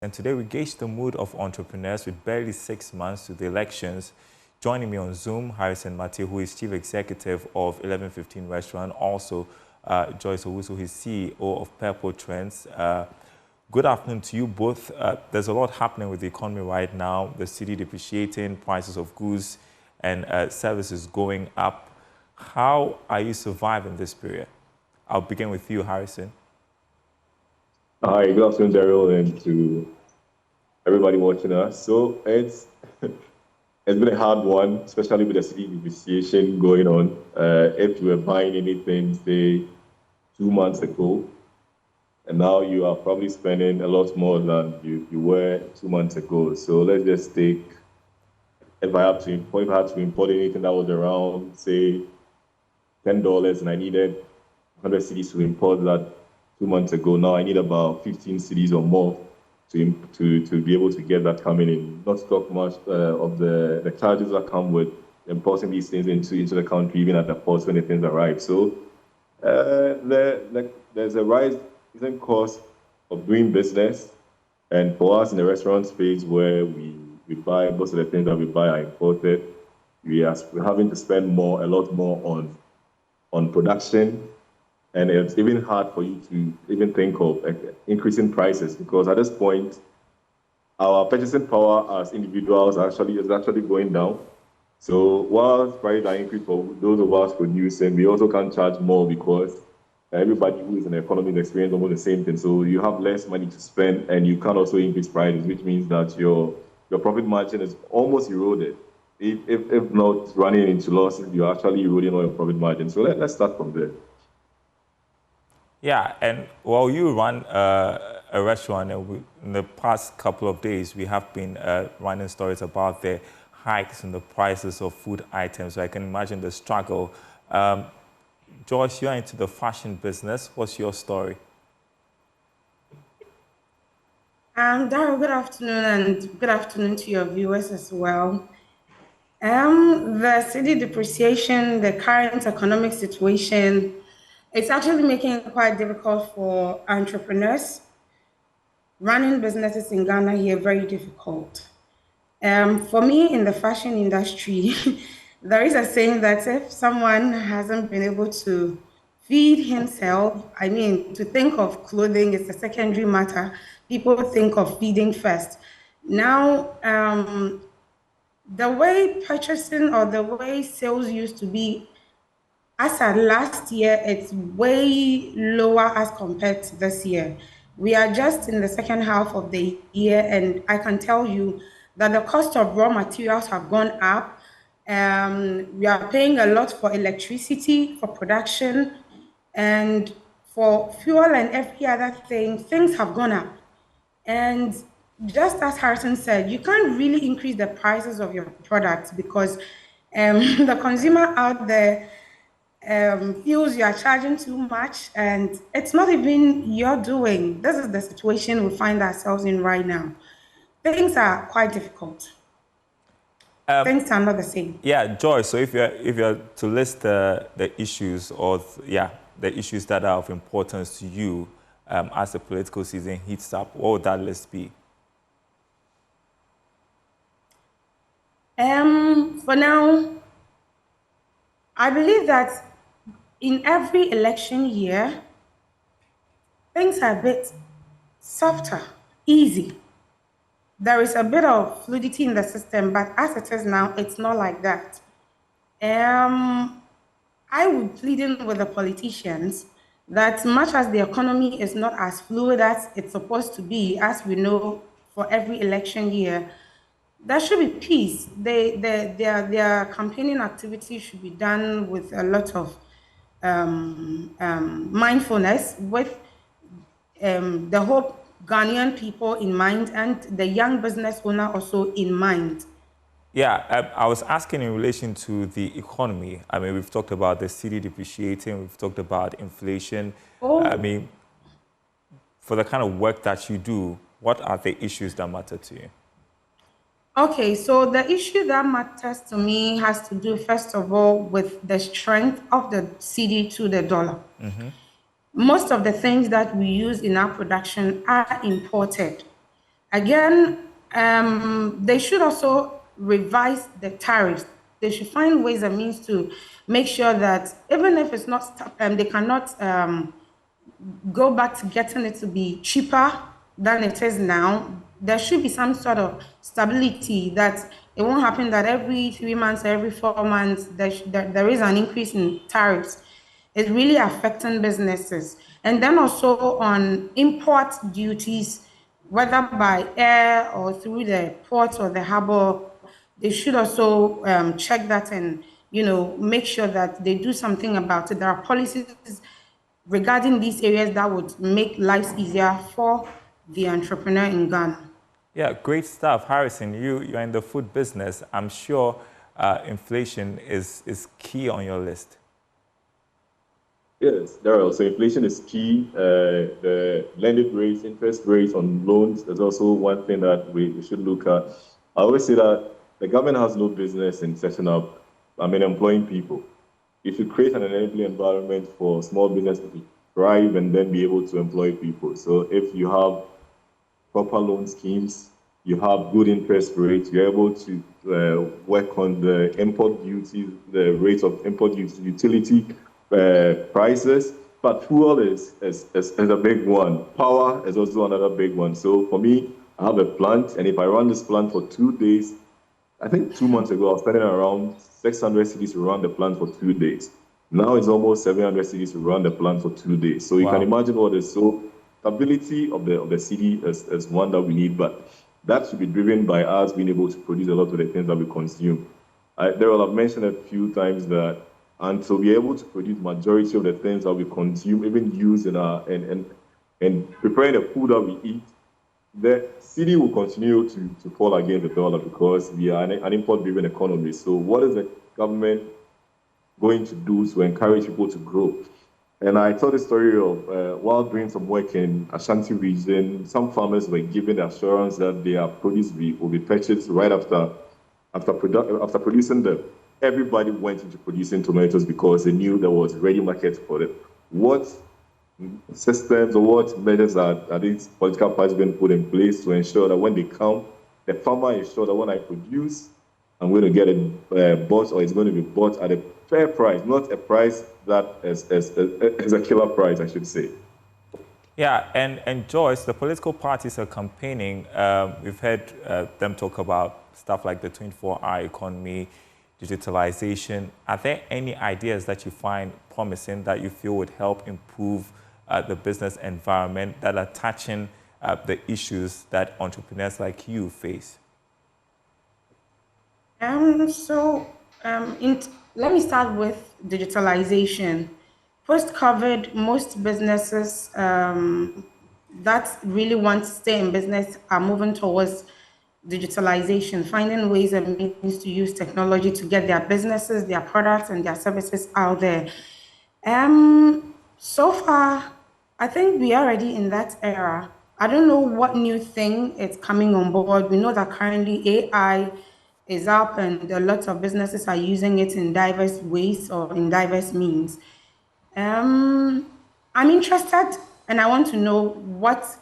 And today we gauge the mood of entrepreneurs with barely 6 months to the elections. Joining me on Zoom, Harrison Matthew, who is Chief Executive of 1115 Restaurant, also Joyce Owusu, who is CEO of Purple Trends. Good afternoon to you both. There's a lot happening with the economy right now. The cedi depreciating, prices of goods and services going up. How are you surviving this period? I'll begin with you, Harrison. Hi, good afternoon, Daryl, and to everybody watching us. So it's been a hard one, especially with the cedi depreciation going on. If you were buying anything, say, 2 months ago, and now you are probably spending a lot more than you were 2 months ago. So let's just take, if I had to import anything that was around, say, $10, and I needed 100 cedis to import that 2 months ago. Now I need about 15 cedis or more to be able to get that coming in. Not to talk much of the charges that come with importing these things into the country, even at the ports when the things arrive. So there's a rise in cost of doing business, and for us in the restaurant space where we buy, most of the things that we buy are imported. We're having to spend a lot more on production. And it's even hard for you to even think of increasing prices, because at this point, our purchasing power as individuals is actually going down. So while prices are increased for those of us producing, we also can't charge more because everybody who is in the economy is experiencing almost the same thing. So you have less money to spend, and you can't also increase prices, which means that your profit margin is almost eroded. If not running into losses, you're actually eroding all your profit margin. So let's start from there. Yeah, and while you run a restaurant, in the past couple of days, we have been running stories about the hikes in the prices of food items. So I can imagine the struggle. Joyce, you're into the fashion business. What's your story? Daryl, good afternoon, and good afternoon to your viewers as well. The cedi depreciation, the current economic situation, it's actually making it quite difficult for entrepreneurs. Running businesses in Ghana here, very difficult. For me, in the fashion industry, there is a saying that if someone hasn't been able to feed himself, I mean, to think of clothing is a secondary matter. People think of feeding first. Now, the way purchasing or the way sales used to be, as at last year, it's way lower as compared to this year. We are just in the second half of the year, and I can tell you that the cost of raw materials have gone up. We are paying a lot for electricity, for production, and for fuel and every other thing. Things have gone up. And just as Harrison said, you can't really increase the prices of your products because the consumer out there feels you are charging too much, and it's not even your doing. This is the situation we find ourselves in right now. Things are quite difficult. Things are not the same. Yeah, Joyce. So if you're to list the issues the issues that are of importance to you as the political season heats up, what would that list be? For now, I believe that in every election year, things are a bit softer, easy. There is a bit of fluidity in the system, but as it is now, it's not like that. I would plead in with the politicians that much as the economy is not as fluid as it's supposed to be, as we know for every election year, there should be peace. Their campaigning activities should be done with a lot of mindfulness, with the whole Ghanaian people in mind and the young business owner also in mind. Yeah, I was asking in relation to the economy. I mean, we've talked about the cedi depreciating, we've talked about inflation. Oh. I mean, for the kind of work that you do, what are the issues that matter to you? Okay, so the issue that matters to me has to do, first of all, with the strength of the cedi to the dollar. Most of the things that we use in our production are imported. Again, they should also revise the tariffs. They should find ways and means to make sure that even if it's not, they cannot go back to getting it to be cheaper than it is now. There should be some sort of stability that it won't happen that every 3 months, every 4 months, there is an increase in tariffs. It's really affecting businesses. And then also on import duties, whether by air or through the port or the harbor, they should also check that and make sure that they do something about it. There are policies regarding these areas that would make lives easier for the entrepreneur in Ghana. Yeah, great stuff. Harrison, you're in the food business. I'm sure inflation is key on your list. Yes, Daryl. So inflation is key. The lending rates, interest rates on loans is also one thing that we should look at. I always say that the government has no business in employing people. You should create an enabling environment for small businesses to thrive and then be able to employ people. So if you have proper loan schemes, you have good interest rates, you're able to work on the import duties, the rates of import duties, utility prices. But fuel is a big one. Power is also another big one. So for me, I have a plant, and if I run this plant for 2 days, I think 2 months ago, I was spending around 600 cedis to run the plant for 2 days. Now it's almost 700 cedis to run the plant for 2 days. So you can imagine what is. So stability of the city is one that we need, but that should be driven by us being able to produce a lot of the things that we consume. Daryl, I've mentioned a few times that until we're able to produce majority of the things that we consume, even use in preparing the food that we eat, the city will continue to fall against the dollar because we are an import-driven economy. So what is the government going to do to encourage people to grow? And I told the story of while doing some work in Ashanti region, some farmers were given the assurance that their produce will be purchased right after producing them. Everybody went into producing tomatoes because they knew there was ready market for them. What systems or what measures are these political parties going to put in place to ensure that when they come, the farmer is sure that when I produce, I'm going to get it bought, or it's going to be bought at a fair price, not a price that is a killer price, I should say. Yeah, and Joyce, the political parties are campaigning. We've heard them talk about stuff like the 24-hour economy, digitalization. Are there any ideas that you find promising that you feel would help improve the business environment that are touching the issues that entrepreneurs like you face? Let me start with digitalization. Post-COVID, most businesses that really want to stay in business are moving towards digitalization, finding ways and means to use technology to get their businesses, their products, and their services out there. So far, I think we're already in that era. I don't know what new thing is coming on board. We know that currently AI is up and a lot of businesses are using it in diverse ways or in diverse means. I'm interested and I want to know what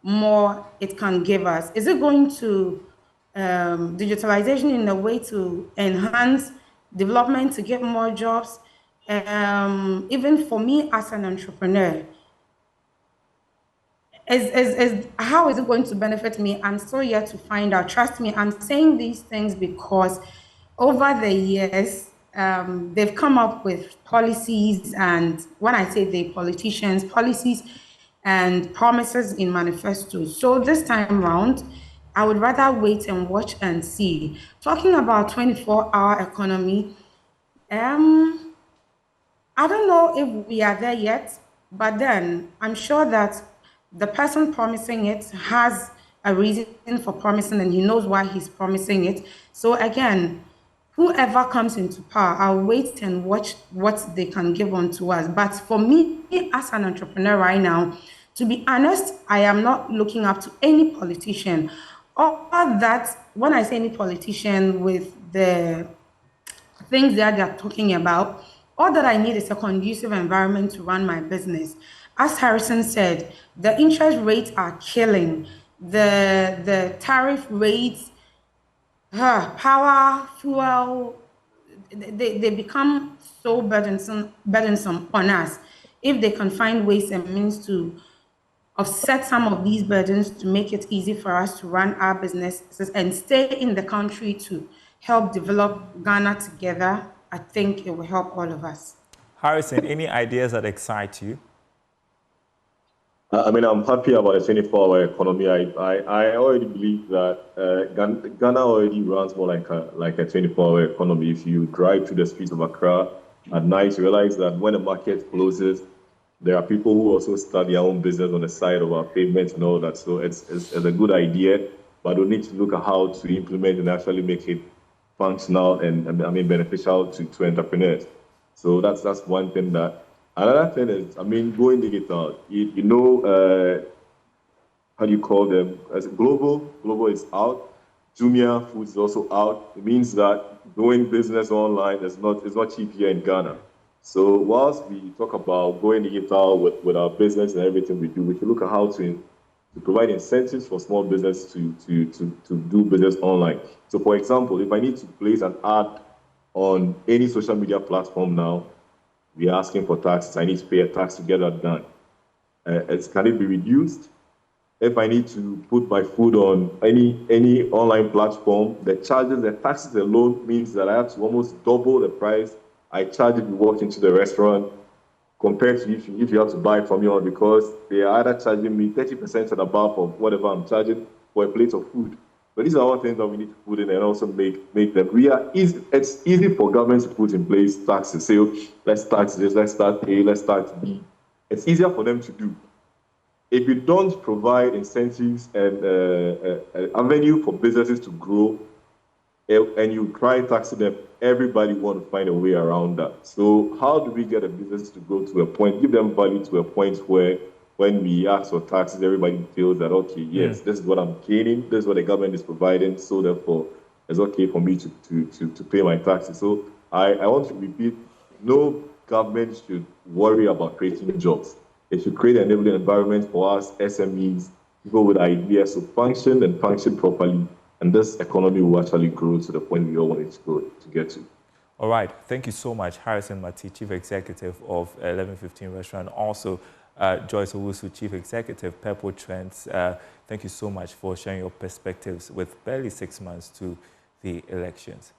more it can give us. Is it going to digitalization in a way to enhance development, to get more jobs? Even for me as an entrepreneur, how is it going to benefit me? I'm still yet to find out. Trust me, I'm saying these things because over the years, they've come up with policies, and when I say the politicians, policies and promises in manifestos. So this time around, I would rather wait and watch and see. Talking about 24-hour economy, I don't know if we are there yet, but then I'm sure that the person promising it has a reason for promising and he knows why he's promising it. So again, whoever comes into power, I'll wait and watch what they can give onto us. But for me, as an entrepreneur right now, to be honest, I am not looking up to any politician. All that, when I say any politician with the things that they're talking about, all that I need is a conducive environment to run my business. As Harrison said, the interest rates are killing. the tariff rates, power, fuel, they become so burdensome on us. If they can find ways and means to offset some of these burdens to make it easy for us to run our businesses and stay in the country to help develop Ghana together, I think it will help all of us. Harrison, any ideas that excite you? I mean, I'm happy about the 24-hour economy. I already believe that Ghana already runs more like a 24-hour economy. If you drive through the streets of Accra at night, you realize that when the market closes, there are people who also start their own business on the side of our pavements and all that. So it's a good idea, but we need to look at how to implement and actually make it functional and I mean beneficial to entrepreneurs. So that's one thing that. Another thing is, I mean, going digital. You know, how do you call them? As global. Global is out. Jumia Food is also out. It means that doing business online is not cheap here in Ghana. So whilst we talk about going digital with our business and everything we do, we should look at how to provide incentives for small business to do business online. So for example, if I need to place an ad on any social media platform now, we're asking for taxes. I need to pay a tax to get that done. Can it be reduced? If I need to put my food on any online platform, the taxes alone means that I have to almost double the price I charge if you walk into the restaurant compared to if you have to buy from me, because they are either charging me 30% and above of whatever I'm charging for a plate of food. But these are all things that we need to put in and also make them. It's easy for government to put in place taxes. Say, okay, let's tax this, let's start A, let's start B. It's easier for them to do. If you don't provide incentives and an avenue for businesses to grow, and you try taxing them, everybody want to find a way around that. So how do we get a business to go to a point, give them value to a point where when we ask for taxes, everybody feels that, okay, yes, this is what I'm gaining, this is what the government is providing, so therefore it's okay for me to pay my taxes. So I want to repeat, no government should worry about creating jobs. It should create an enabling environment for us, SMEs, people with ideas to function and function properly. And this economy will actually grow to the point we all want it to get to. All right. Thank you so much, Harrison Mati, Chief Executive of 1115 Restaurant. Also, Joyce Owusu, Chief Executive, Purple Trends. Thank you so much for sharing your perspectives with barely 6 months to the elections.